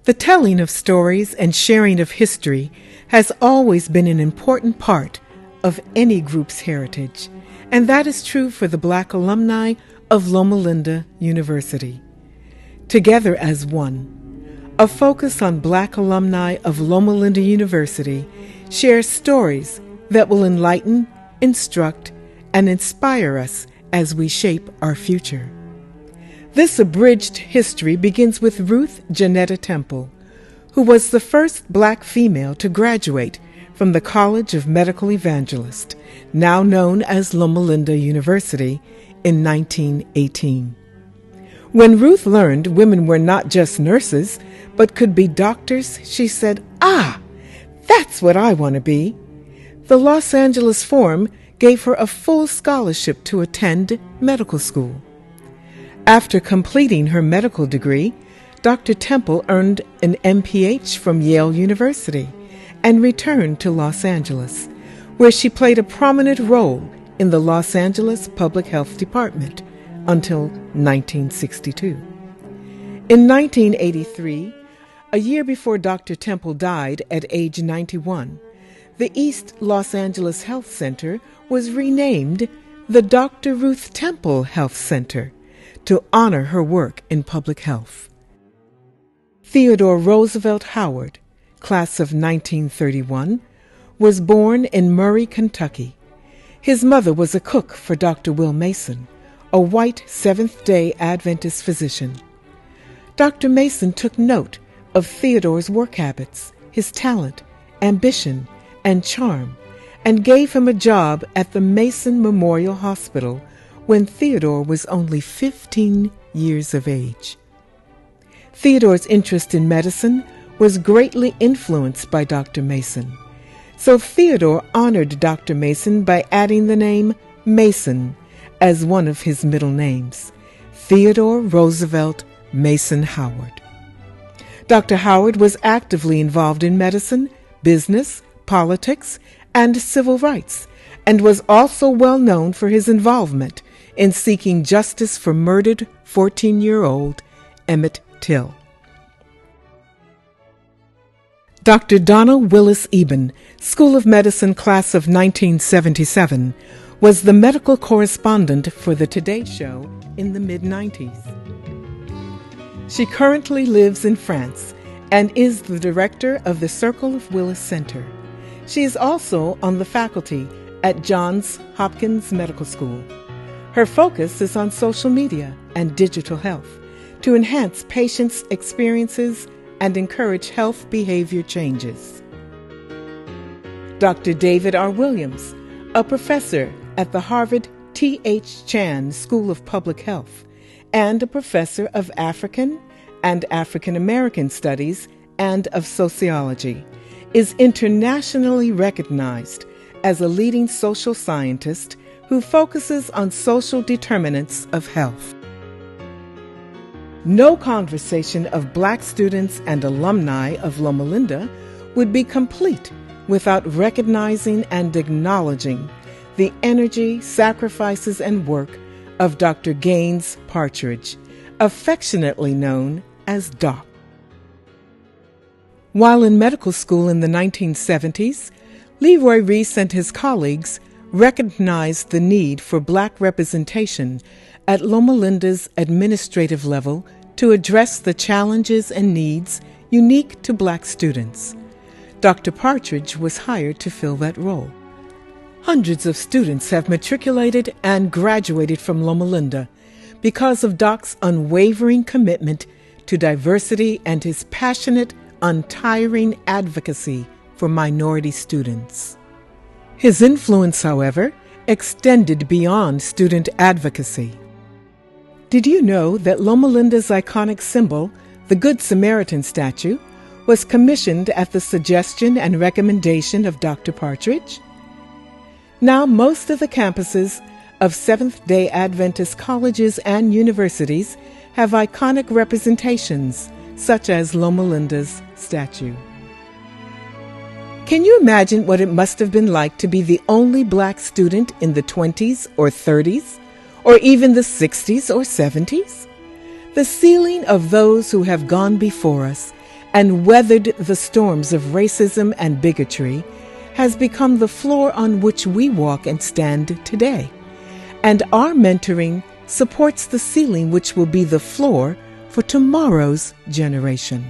The telling of stories and sharing of history has always been an important part of any group's heritage, and that is true for the Black alumni of Loma Linda University. Together as one, a focus on Black alumni of Loma Linda University shares stories that will enlighten, instruct, and inspire us as we shape our future. This abridged history begins with Ruth Janetta Temple, who was the first Black female to graduate from the College of Medical Evangelists, now known as Loma Linda University, in 1918. When Ruth learned women were not just nurses, but could be doctors, she said, that's what I want to be." The Los Angeles Forum gave her a full scholarship to attend medical school. After completing her medical degree, Dr. Temple earned an MPH from Yale University and returned to Los Angeles, where she played a prominent role in the Los Angeles Public Health Department until 1962. In 1983, a year before Dr. Temple died at age 91, the East Los Angeles Health Center was renamed the Dr. Ruth Temple Health Center to honor her work in public health. Theodore Roosevelt Howard, class of 1931, was born in Murray, Kentucky. His mother was a cook for Dr. Will Mason, a white Seventh-day Adventist physician. Dr. Mason took note of Theodore's work habits, his talent, ambition, and charm, and gave him a job at the Mason Memorial Hospital when Theodore was only 15 years of age. Theodore's interest in medicine was greatly influenced by Dr. Mason, so Theodore honored Dr. Mason by adding the name Mason as one of his middle names, Theodore Roosevelt Mason Howard. Dr. Howard was actively involved in medicine, business, politics, and civil rights, and was also well known for his involvement in seeking justice for murdered 14-year-old Emmett Till. Dr. Donna Willis Eben, School of Medicine class of 1977, was the medical correspondent for the Today Show in the mid-90s. She currently lives in France and is the director of the Circle of Willis Center. She is also on the faculty at Johns Hopkins Medical School. Her focus is on social media and digital health to enhance patients' experiences and encourage health behavior changes. Dr. David R. Williams, a professor at the Harvard T.H. Chan School of Public Health and a professor of African and African American Studies and of Sociology, is internationally recognized as a leading social scientist who focuses on social determinants of health. No conversation of Black students and alumni of Loma Linda would be complete without recognizing and acknowledging the energy, sacrifices, and work of Dr. Gaines Partridge, affectionately known as Doc. While in medical school in the 1970s, Leroy Reese and his colleagues recognized the need for Black representation at Loma Linda's administrative level to address the challenges and needs unique to Black students. Dr. Partridge was hired to fill that role. Hundreds of students have matriculated and graduated from Loma Linda because of Doc's unwavering commitment to diversity and his passionate, untiring advocacy for minority students. His influence, however, extended beyond student advocacy. Did you know that Loma Linda's iconic symbol, the Good Samaritan statue, was commissioned at the suggestion and recommendation of Dr. Partridge? Now most of the campuses of Seventh-day Adventist colleges and universities have iconic representations, such as Loma Linda's statue. Can you imagine what it must have been like to be the only Black student in the 20s or 30s, or even the 60s or 70s? The ceiling of those who have gone before us and weathered the storms of racism and bigotry, has become the floor on which we walk and stand today. And our mentoring supports the ceiling which will be the floor for tomorrow's generation.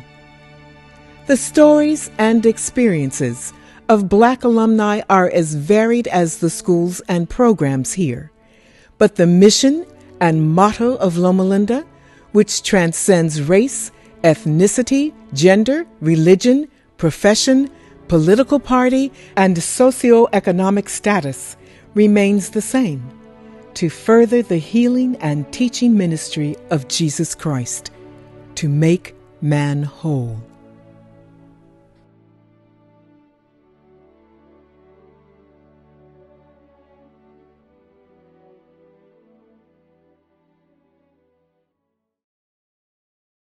The stories and experiences of Black alumni are as varied as the schools and programs here. But the mission and motto of Loma Linda, which transcends race, ethnicity, gender, religion, profession, political party, and socioeconomic status, remains the same: to further the healing and teaching ministry of Jesus Christ, to make man whole.